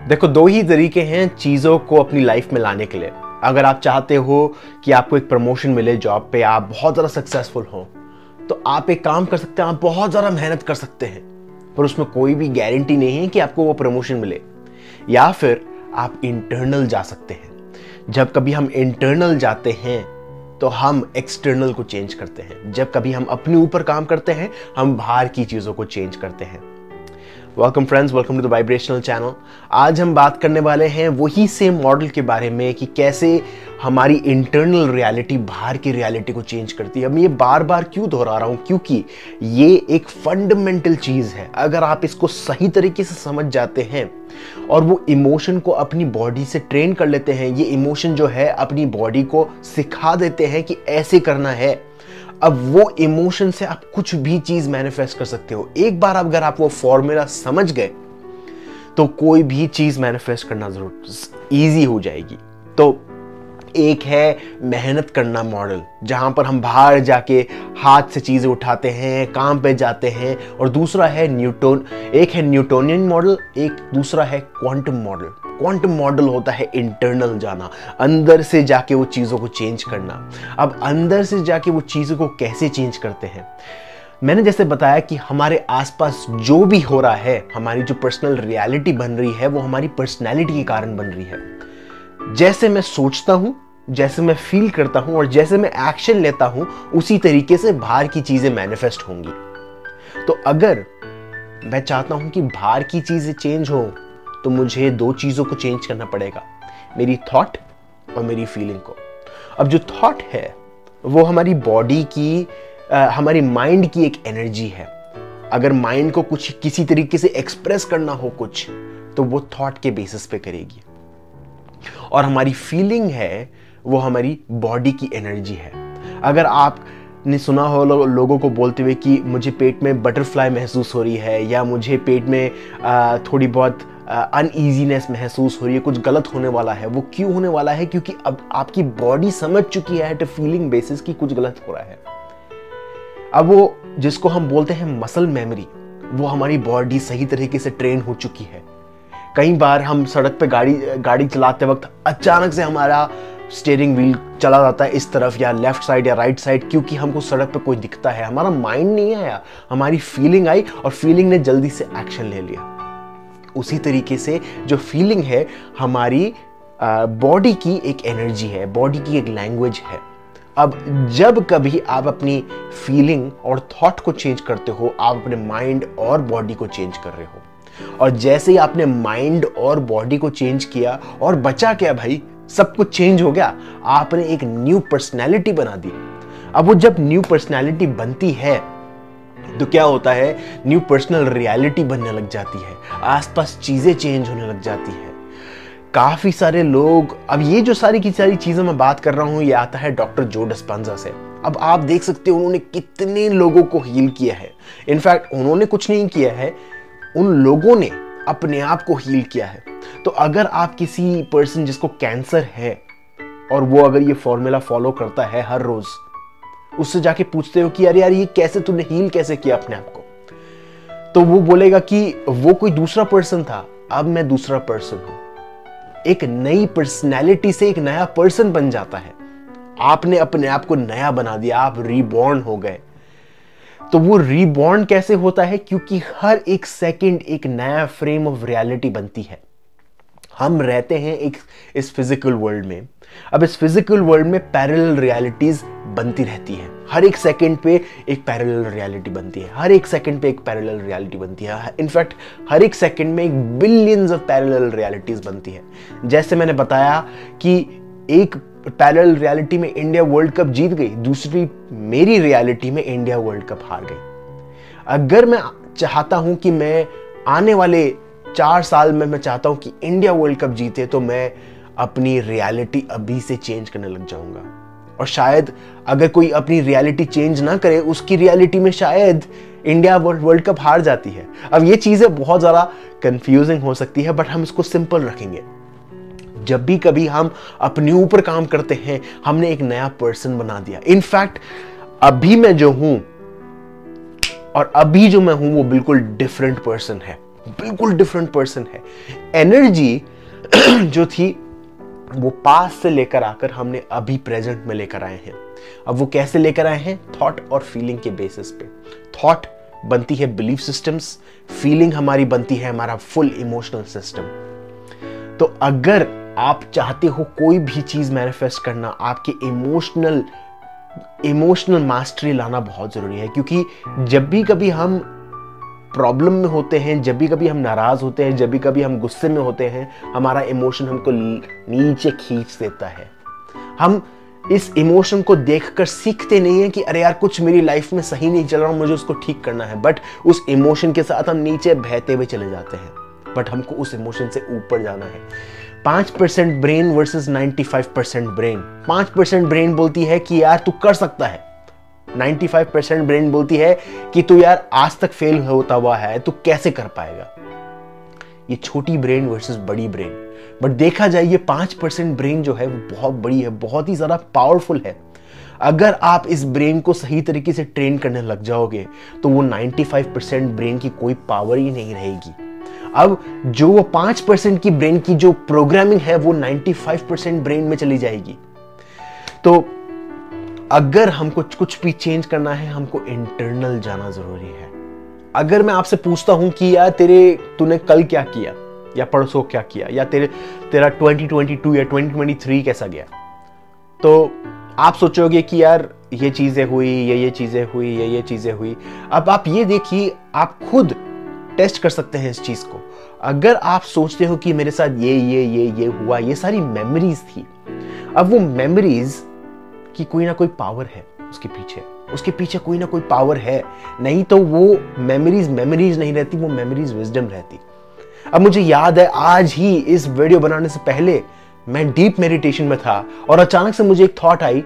देखो, दो ही तरीके हैं चीज़ों को अपनी लाइफ में लाने के लिए। अगर आप चाहते हो कि आपको एक प्रमोशन मिले जॉब पे, आप बहुत ज़्यादा सक्सेसफुल हो, तो आप एक काम कर सकते हैं, आप बहुत ज़्यादा मेहनत कर सकते हैं, पर उसमें कोई भी गारंटी नहीं है कि आपको वो प्रमोशन मिले। या फिर आप इंटरनल जा सकते हैं। जब कभी हम इंटरनल जाते हैं तो हम एक्सटर्नल को चेंज करते हैं। जब कभी हम अपने ऊपर काम करते हैं, हम बाहर की चीज़ों को चेंज करते हैं। Welcome friends, welcome to the vibrational channel. आज हम बात करने वाले हैं वही सेम मॉडल के बारे में कि कैसे हमारी इंटरनल रियलिटी बाहर की रियलिटी को चेंज करती है। अब ये बार बार क्यों दोहरा रहा हूं, क्योंकि ये एक फंडामेंटल चीज है। अगर आप इसको सही तरीके से समझ जाते हैं और वो इमोशन को अपनी बॉडी से ट्रेन कर लेते हैं, ये इमोशन जो है अपनी बॉडी को सिखा देते हैं कि ऐसे करना है, अब वो इमोशन से आप कुछ भी चीज मैनिफेस्ट कर सकते हो। एक बार अगर आप वो फॉर्मूला समझ गए तो कोई भी चीज मैनिफेस्ट करना जरूर इजी हो जाएगी। तो एक है मेहनत करना मॉडल, जहां पर हम बाहर जाके हाथ से चीजें उठाते हैं, काम पे जाते हैं, और दूसरा है एक है न्यूटोनियन मॉडल, एक दूसरा है क्वांटम मॉडल। क्वांटम मॉडल होता है इंटरनल जाना, अंदर से जाके वो चीज़ों को चेंज करना। अब अंदर से जाके वो चीज़ों को कैसे चेंज करते हैं, मैंने जैसे बताया कि हमारे आसपास जो भी हो रहा है, हमारी जो पर्सनल रियलिटी बन रही है, वो हमारी पर्सनैलिटी के कारण बन रही है। जैसे मैं सोचता हूं, जैसे मैं फील करता हूं और जैसे मैं एक्शन लेता हूं, उसी तरीके से बाहर की चीज़ें मैनिफेस्ट होंगी। तो अगर मैं चाहता हूं कि बाहर की चीज़ें चेंज हो, तो मुझे दो चीज़ों को चेंज करना पड़ेगा, मेरी थॉट और मेरी फीलिंग को। अब जो थॉट है वो हमारी बॉडी की, हमारी माइंड की एक एनर्जी है। अगर माइंड को कुछ किसी तरीके से एक्सप्रेस करना हो कुछ, तो वो थॉट के बेसिस पे करेगी। और हमारी फीलिंग है वो हमारी बॉडी की एनर्जी है। अगर आपने सुना हो लोगों को बोलते हुए कि मुझे पेट में बटरफ्लाई महसूस हो रही है, या मुझे पेट में थोड़ी बहुत अनईजीनेस महसूस हो रही है, कुछ गलत होने वाला है। वो क्यों होने वाला है? क्योंकि अब आपकी बॉडी समझ चुकी है एट फीलिंग बेसिस कि कुछ गलत हो रहा है। अब वो जिसको हम बोलते हैं मसल मेमोरी, वो हमारी बॉडी सही तरीके से ट्रेन हो चुकी है। कई बार हम सड़क पे गाड़ी चलाते वक्त अचानक से हमारा स्टीयरिंग व्हील चला जाता है इस तरफ या लेफ्ट साइड या राइट साइड, क्योंकि हमको सड़क पे कोई दिखता है। हमारा माइंड नहीं आया, हमारी फीलिंग आई और फीलिंग ने जल्दी से एक्शन ले लिया। उसी तरीके से जो फीलिंग है हमारी बॉडी की एक एनर्जी है, बॉडी की एक लैंग्वेज है। अब जब कभी आप अपनी फीलिंग और थॉट को चेंज करते हो, आप अपने माइंड और बॉडी को चेंज कर रहे हो। और जैसे ही आपने माइंड और बॉडी को चेंज किया, और बचा क्या भाई, सब कुछ चेंज हो गया। आपने एक न्यू पर्सनैलिटी बना दी। अब वो जब न्यू पर्सनैलिटी बनती है तो क्या होता है, न्यू पर्सनल रियलिटी बनने लग जाती है, आसपास चीजें चेंज होने लग जाती है। काफी सारे लोग, अब ये जो सारी की सारी चीजें मैं बात कर रहा हूं, ये आता है डॉक्टर जो डिस्पेंजा से। अब आप देख सकते हो उन्होंने कितने लोगों को हील किया है। इनफैक्ट उन्होंने कुछ नहीं किया है, उन लोगों ने अपने आप को हील किया है। तो अगर आप किसी पर्सन जिसको कैंसर है और वो अगर ये फॉर्मूला फॉलो करता है हर रोज, उससे जाके पूछते हो कि यार ये कैसे तूने हील कैसे किया अपने आप को, तो वो बोलेगा कि वो कोई दूसरा पर्सन था, अब मैं दूसरा पर्सन हूं। एक नई पर्सनैलिटी से एक नया पर्सन बन जाता है। आपने अपने आप को नया बना दिया, आप रीबॉर्न हो गए। तो वो रीबॉर्न कैसे होता है? क्योंकि हर एक सेकंड एक नया फ्रेम ऑफ रियलिटी बनती है। हम रहते हैं इस फिजिकल वर्ल्ड में। अब इस फिजिकल वर्ल्ड में पैरेलल रियलिटीज बनती रहती है। हर एक सेकंड पे एक पैरेलल रियलिटी बनती है, हर एक सेकंड पे एक पैरेलल रियलिटी बनती है। इनफैक्ट हर एक सेकंड में एक बिलियंस ऑफ पैरेलल रियलिटीज बनती है। जैसे मैंने बताया कि एक पैरेलल रियलिटी में इंडिया वर्ल्ड कप जीत गई, दूसरी मेरी रियलिटी में इंडिया वर्ल्ड कप हार गई। अगर मैं चाहता हूं कि मैं आने वाले 4 साल में मैं चाहता हूं कि इंडिया वर्ल्ड कप जीते, तो मैं अपनी रियलिटी अभी से चेंज करने लग जाऊंगा। और शायद अगर कोई अपनी रियलिटी चेंज ना करे, उसकी रियलिटी में शायद इंडिया वर्ल्ड कप हार जाती है। अब ये चीजें बहुत ज्यादा कंफ्यूजिंग हो सकती है, बट हम इसको सिंपल रखेंगे। जब भी कभी हम अपने ऊपर काम करते हैं, हमने एक नया पर्सन बना दिया। इनफैक्ट अभी मैं जो हूं और अभी जो मैं हूं वो बिल्कुल डिफरेंट पर्सन है। बिल्कुल डिफरेंट पर्सन है। एनर्जी जो थी वो पास से लेकर आकर हमने अभी प्रेजेंट में लेकर आए हैं। अब वो कैसे लेकर आए हैं? थॉट और फीलिंग के बेसिस पे। थॉट बनती है बिलीफ सिस्टम्स, फीलिंग हमारी बनती है हमारा फुल इमोशनल सिस्टम। तो अगर आप चाहते हो कोई भी चीज मैनिफेस्ट करना, आपके इमोशनल मास्टरी लाना बहुत जरूरी है। क्योंकि जब भी कभी हम प्रॉब्लम में होते हैं, जब भी कभी हम नाराज होते हैं, जब भी कभी हम गुस्से में होते हैं, हमारा इमोशन हमको नीचे खींच देता है। हम इस इमोशन को देखकर सीखते नहीं है कि अरे यार कुछ मेरी लाइफ में सही नहीं चल रहा, मुझे उसको ठीक करना है। बट उस इमोशन के साथ हम नीचे बहते हुए चले जाते हैं। बट हमको उस इमोशन से ऊपर जाना है। 5% ब्रेन वर्सेस 95% ब्रेन। 5% ब्रेन बोलती है कि यार तू कर सकता है, 95% ब्रेन बोलती है कि तू यार आज तक फेल होता हुआ है, तू कैसे कर पाएगा। ये छोटी ब्रेन वर्सेस बड़ी ब्रेन। बट देखा जाए ये 5% ब्रेन जो है वो बहुत बड़ी है, बहुत ही ज्यादा पावरफुल है। अगर आप इस ब्रेन को सही तरीके से ट्रेन करने लग जाओगे तो वो 95% ब्रेन की कोई पावर ही नहीं रहेगी। अब जो वो 5% की ब्रेन की जो प्रोग्रामिंग है वो 95% ब्रेन में चली जाएगी। तो अगर हमको कुछ भी चेंज करना है, हमको इंटरनल जाना जरूरी है। अगर मैं आपसे पूछता हूं कि यार तूने कल क्या किया, या परसों क्या किया, या तेरा 2022 या 2023 कैसा गया, तो आप सोचोगे कि यार ये चीजें हुई, ये चीजें हुई, ये चीजें हुई। अब आप ये देखिए, आप खुद टेस्ट कर सकते हैं इस चीज को। अगर आप सोचते हो कि मेरे साथ ये हुआ, ये सारी मेमोरीज थी, अब वो मेमोरीज की कोई ना कोई पावर है उसके पीछे कोई ना कोई पावर है। नहीं तो वो मेमोरीज नहीं रहती, वो मेमोरीज विजडम रहती। अब मुझे याद है, आज ही इस वीडियो बनाने से पहले मैं डीप मेडिटेशन में था और अचानक से मुझे एक थॉट आई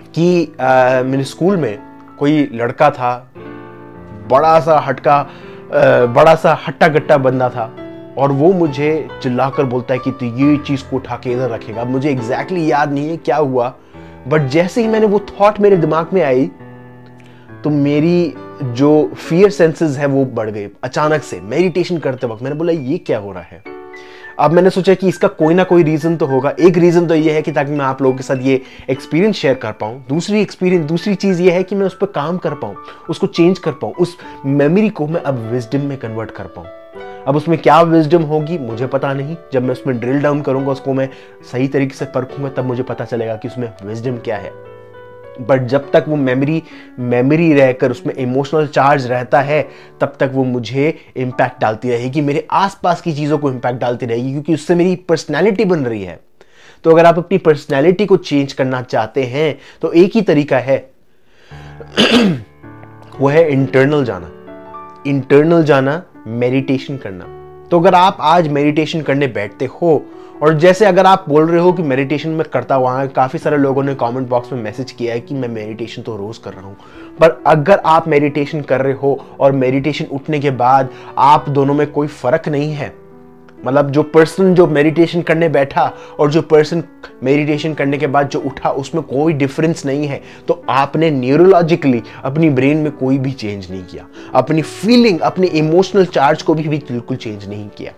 कि मेरे स्कूल में कोई लड़का था, बड़ा सा हट्टा गट्टा बंदा था, और वो मुझे चिल्लाकर बोलता है कि तू ये चीज को उठा के इधर रखेगा। मुझे एग्जैक्टली याद नहीं है क्या हुआ, बट जैसे ही मैंने वो थॉट मेरे दिमाग में आई तो मेरी जो फियर सेंसेस है वो बढ़ गए। अचानक से मेडिटेशन करते वक्त मैंने बोला ये क्या हो रहा है। अब मैंने सोचा कि इसका कोई ना कोई रीजन तो होगा। एक रीजन तो ये है कि ताकि मैं आप लोगों के साथ ये एक्सपीरियंस शेयर कर पाऊं। दूसरी चीज ये है कि मैं उस पर काम कर पाऊं, उसको चेंज कर पाऊं, उस मेमोरी को मैं अब विजडम में कन्वर्ट कर पाऊं। अब उसमें क्या विजडम होगी मुझे पता नहीं। जब मैं उसमें ड्रिल डाउन करूंगा, उसको मैं सही तरीके से परखूंगा, तब मुझे पता चलेगा कि उसमें विजडम क्या है। बट जब तक वो मेमोरी रहकर उसमें इमोशनल चार्ज रहता है, तब तक वो मुझे इम्पैक्ट डालती रहेगी, मेरे आसपास की चीजों को इम्पैक्ट डालती रहेगी, क्योंकि उससे मेरी पर्सनैलिटी बन रही है। तो अगर आप अपनी पर्सनैलिटी को चेंज करना चाहते हैं तो एक ही तरीका है वो है इंटरनल जाना, मेडिटेशन करना। तो अगर आप आज मेडिटेशन करने बैठते हो, और जैसे अगर आप बोल रहे हो कि मेडिटेशन में करता हुआ, काफी सारे लोगों ने कमेंट बॉक्स में मैसेज किया है कि मैं मेडिटेशन तो रोज कर रहा हूं, पर अगर आप मेडिटेशन कर रहे हो और मेडिटेशन उठने के बाद आप दोनों में कोई फर्क नहीं है, मतलब जो पर्सन जो मेडिटेशन करने बैठा और जो पर्सन मेडिटेशन करने के बाद जो उठा, उसमें कोई डिफरेंस नहीं है, तो आपने न्यूरोलॉजिकली अपनी ब्रेन में कोई भी चेंज नहीं किया, अपनी फीलिंग, अपने इमोशनल चार्ज को भी बिल्कुल चेंज नहीं किया।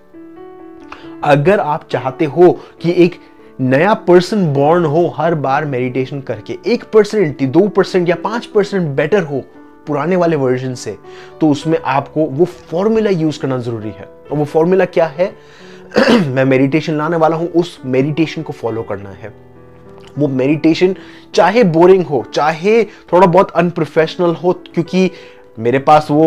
अगर आप चाहते हो कि एक नया पर्सन बॉर्न हो हर बार मेडिटेशन करके, 1%, 2% या 5% बेटर हो पुराने वाले वर्जन से, तो उसमें आपको वो फॉर्मूला यूज करना जरूरी है। और वो फॉर्मूला क्या है मैं मेडिटेशन लाने वाला हूं, उस मेडिटेशन को फॉलो करना है। वो मेडिटेशन चाहे बोरिंग हो, चाहे थोड़ा बहुत अनप्रोफेशनल हो, क्योंकि मेरे पास वो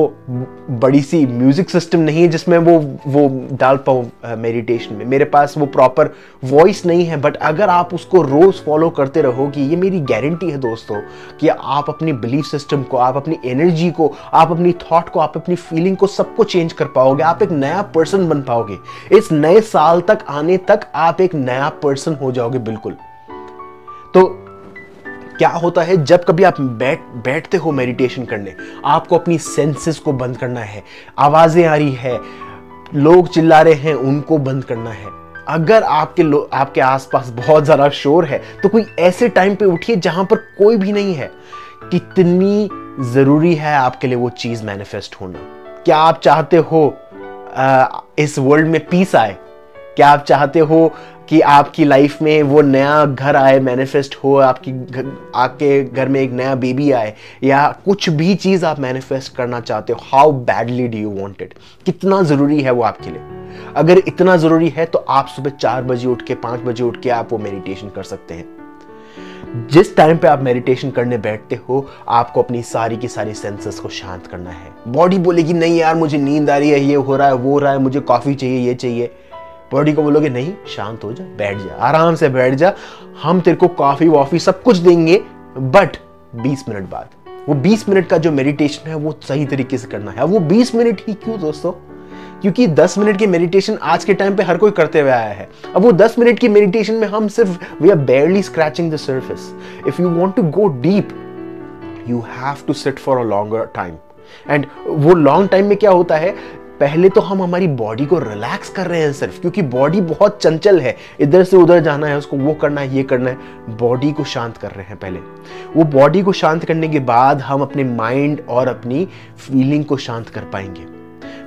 बड़ी सी म्यूजिक सिस्टम नहीं है जिसमें वो डाल पाऊं मेडिटेशन में। मेरे पास वो प्रॉपर वॉइस नहीं है। बट अगर आप उसको रोज फॉलो करते रहोगे, ये मेरी गारंटी है दोस्तों कि आप अपनी बिलीफ सिस्टम को, आप अपनी एनर्जी को, आप अपनी थॉट को, आप अपनी फीलिंग को, सबको चेंज कर पाओगे। आप एक नया पर्सन बन पाओगे। इस नए साल तक आने तक आप एक नया पर्सन हो जाओगे बिल्कुल। तो क्या होता है, जब कभी आप बैठते हो मेडिटेशन करने, आपको अपनी सेंसेस को बंद करना है। आवाजें आ रही है, लोग चिल्ला रहे हैं, उनको बंद करना है। अगर आपके आसपास बहुत ज्यादा शोर है, तो कोई ऐसे टाइम पे उठिए जहां पर कोई भी नहीं है। कितनी जरूरी है आपके लिए वो चीज मैनिफेस्ट होना, क्या आप चाहते हो इस वर्ल्ड में पीस आए? क्या आप चाहते हो कि आपकी लाइफ में वो नया घर आए, मैनिफेस्ट हो, आपके घर में एक नया बेबी आए, या कुछ भी चीज आप मैनिफेस्ट करना चाहते हो? How badly do you want it? कितना जरूरी है वो आपके लिए? अगर इतना जरूरी है तो आप सुबह 4 बजे उठ के 5 बजे उठ के आप वो मेडिटेशन कर सकते हैं। जिस टाइम पे आप मेडिटेशन करने बैठते हो, आपको अपनी सारी की सारी सेंसेस को शांत करना है। बॉडी बोलेगी नहीं यार मुझे नींद आ रही है, ये हो रहा है, वो हो रहा है, मुझे कॉफी चाहिए, ये चाहिए। बॉडी को बोलोगे नहीं, शांत हो जा, बैठ जा, आराम से बैठ जा, हम तेरे को कॉफी वॉफी सब कुछ देंगे, बट 20 मिनट बाद। वो 20 मिनट का जो मेडिटेशन है वो सही तरीके से करना है। वो 20 मिनट ही क्यों दोस्तों? क्योंकि 10 मिनट की मेडिटेशन आज के टाइम पे हर कोई करते हुए आया है। अब वो 10 मिनट की मेडिटेशन में हम सिर्फ we are barely scratching the surface. If you want to go deep, you have to sit for a longer time. And वो लॉन्ग टाइम में क्या होता है, पहले तो हम हमारी बॉडी को रिलैक्स कर रहे हैं सिर्फ, क्योंकि बॉडी बहुत चंचल है, इधर से उधर जाना है, उसको वो करना है, ये करना है। बॉडी को शांत कर रहे हैं पहले। वो बॉडी को शांत करने के बाद हम अपने माइंड और अपनी फीलिंग को शांत कर पाएंगे।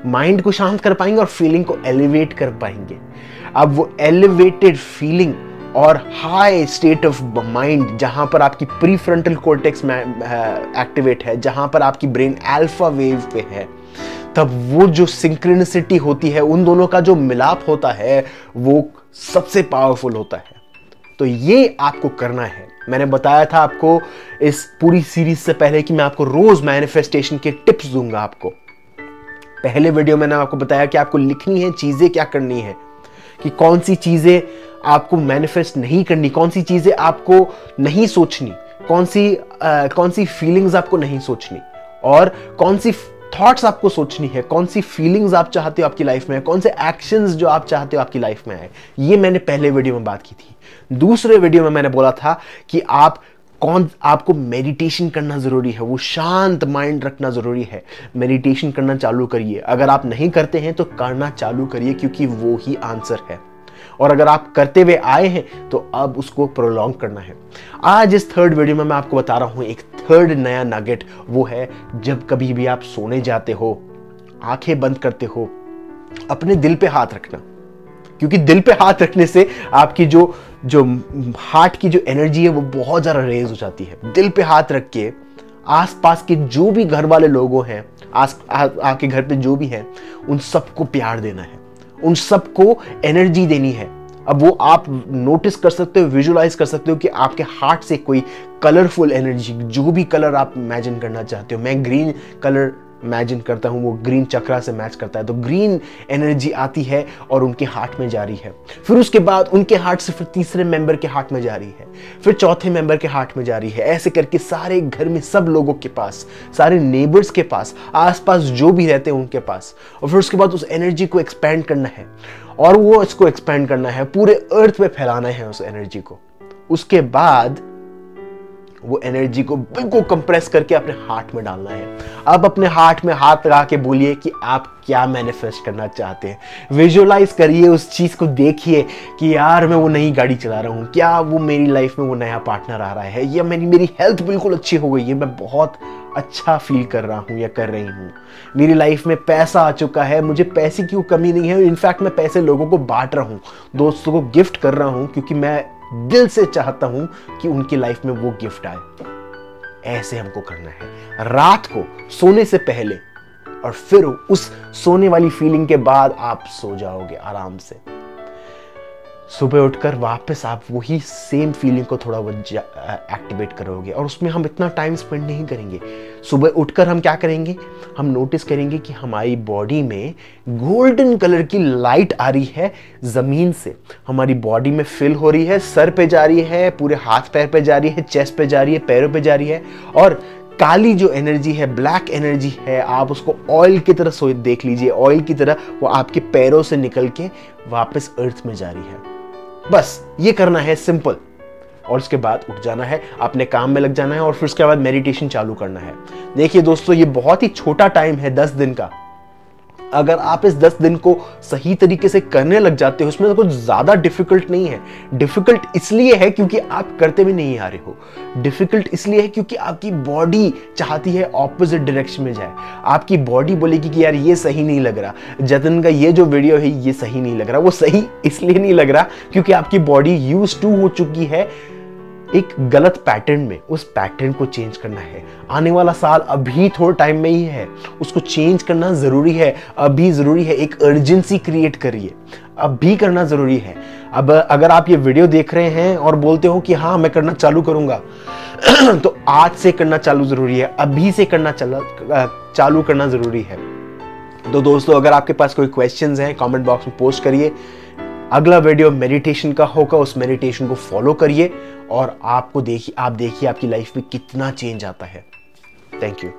माइंड को शांत कर पाएंगे और फीलिंग को एलिवेट कर पाएंगे। अब वो एलिवेटेड फीलिंग और हाई स्टेट ऑफ माइंड, जहां पर आपकी प्रीफ्रंटल कॉर्टेक्स में एक्टिवेट है, जहां पर आपकी ब्रेन अल्फा वेव पे है, तब वो जो सिंक्रोनिसिटी होती है, उन दोनों का जो मिलाप होता है, वो सबसे पावरफुल होता है। तो ये आपको करना है। मैंने बताया था आपको इस पूरी सीरीज से पहले कि मैं आपको रोज मैनिफेस्टेशन के टिप्स दूंगा। आपको पहले वीडियो में मैंने आपको बताया कि आपको लिखनी है चीजें क्या करनी है, कि कौन सी चीजें आपको मैनिफेस्ट नहीं करनी, कौन सी चीजें आपको नहीं सोचनी, कौन सी फीलिंग्स आपको नहीं सोचनी, और कौन सी थॉट्स आपको सोचनी है, कौन सी फीलिंग्स आप चाहते हो आपकी लाइफ में, कौन से एक्शंस जो आप चाहते हो आपकी लाइफ में आए। ये मैंने पहले वीडियो में बात की थी। दूसरे वीडियो में मैंने बोला था कि आपको मेडिटेशन करना जरूरी है, वो शांत माइंड रखना जरूरी है। मेडिटेशन करना चालू करिए। अगर आप नहीं करते हैं तो करना चालू करिए, क्योंकि वो ही आंसर है। और अगर आप करते हुए आए हैं तो अब उसको प्रोलॉन्ग करना है। आज इस थर्ड वीडियो में मैं आपको बता रहा हूं एक थर्ड नया नगेट। वो है, जब कभी भी आप सोने जाते हो, आंखें बंद करते हो, अपने दिल पे हाथ रखना। क्योंकि दिल पे हाथ रखने से आपकी जो हार्ट की जो एनर्जी है वो बहुत ज्यादा रेज हो जाती है। दिल पे हाथ रख के आसपास के जो भी घर वाले लोगों हैं, आपके घर पे जो भी हैं, उन सबको प्यार देना है, उन सबको एनर्जी देनी है। अब वो आप नोटिस कर सकते हो, विजुअलाइज कर सकते हो कि आपके हार्ट से कोई कलरफुल एनर्जी, जो भी कलर आप इमेजिन करना चाहते हो। मैं ग्रीन कलर इमेजिन करता हूं, वो ग्रीन चक्रा से मैच करता है, तो ग्रीन एनर्जी आती है और उनके हार्ट में जा रही है। फिर उसके बाद उनके हार्ट से फिर तीसरे मेंबर के हार्ट में जा रही है, फिर चौथे मेंबर के हार्ट में जा रही है। ऐसे करके सारे घर में सब लोगों के पास, सारे नेबर्स के पास, आसपास जो भी रहते हैं उनके पास। और फिर उसके बाद उस एनर्जी को एक्सपैंड करना है, और वो इसको एक्सपैंड करना है, पूरे अर्थ पे फैलाना है उस एनर्जी को। उसके बाद वो एनर्जी को बिल्कुल कंप्रेस करके अपने हार्ट में डालना है। अब अपने हार्ट में हाथ लगा के बोलिए कि आप क्या मैनिफेस्ट करना चाहते हैं। विजुअलाइज करिए उस चीज को, देखिए कि यार मैं वो नई गाड़ी चला रहा हूँ, क्या वो मेरी लाइफ में वो नया पार्टनर आ रहा है, या मेरी हेल्थ बिल्कुल अच्छी हो गई है, मैं बहुत अच्छा फील कर रहा हूँ या कर रही हूँ, मेरी लाइफ में पैसा आ चुका है, मुझे पैसे की कमी नहीं है, इनफैक्ट मैं पैसे लोगों को बांट रहा हूँ, दोस्तों को गिफ्ट कर रहा हूँ, क्योंकि मैं दिल से चाहता हूं कि उनकी लाइफ में वो गिफ्ट आए। ऐसे हमको करना है रात को सोने से पहले, और फिर उस सोने वाली फीलिंग के बाद आप सो जाओगे आराम से। सुबह उठकर वापस आप वही सेम फीलिंग को थोड़ा बहुत एक्टिवेट करोगे, और उसमें हम इतना टाइम स्पेंड नहीं करेंगे। सुबह उठकर हम क्या करेंगे, हम नोटिस करेंगे कि हमारी बॉडी में गोल्डन कलर की लाइट आ रही है जमीन से, हमारी बॉडी में फिल हो रही है, सर पे जा रही है, पूरे हाथ पैर पे जा रही है, चेस्ट पे जा रही है, पैरों पे जा रही है, और काली जो एनर्जी है, ब्लैक एनर्जी है, आप उसको ऑयल की तरह देख लीजिए, ऑयल की तरह वो आपके पैरों से निकल के वापस अर्थ में जा रही है। बस ये करना है, सिंपल। और उसके बाद उठ जाना है, अपने काम में लग जाना है, और फिर उसके बाद मेडिटेशन चालू करना है। देखिए दोस्तों, ये बहुत ही छोटा टाइम है, 10 दिन का। अगर आप इस 10 दिन को सही तरीके से करने लग जाते हो, उसमें तो कुछ ज्यादा डिफिकल्ट नहीं है। डिफिकल्ट इसलिए है क्योंकि आप करते भी नहीं आ रहे हो। डिफिकल्ट इसलिए है क्योंकि आपकी बॉडी चाहती है ऑपोजिट डायरेक्शन में जाए। आपकी बॉडी बोलेगी कि यार ये सही नहीं लग रहा, जतन का ये जो वीडियो है ये सही नहीं लग रहा। वो सही इसलिए नहीं लग रहा क्योंकि आपकी बॉडी यूज्ड टू हो चुकी है एक गलत पैटर्न में। उस पैटर्न को चेंज करना है। आने वाला साल अभी थोड़ा टाइम में ही है, उसको चेंज करना जरूरी है, अभी जरूरी है। एक अर्जेंसी क्रिएट करिए, अभी करना जरूरी है। अब अगर आप ये वीडियो देख रहे हैं और बोलते हो कि हाँ मैं करना चालू करूंगा तो आज से करना चालू जरूरी है, अभी से करना चालू करना जरूरी है। तो दोस्तों, अगर आपके पास कोई क्वेश्चंस हैं कमेंट बॉक्स में पोस्ट करिए। अगला वीडियो मेडिटेशन का होगा, उस मेडिटेशन को फॉलो करिए और आप देखिए आपकी लाइफ में कितना चेंज आता है। Thank you.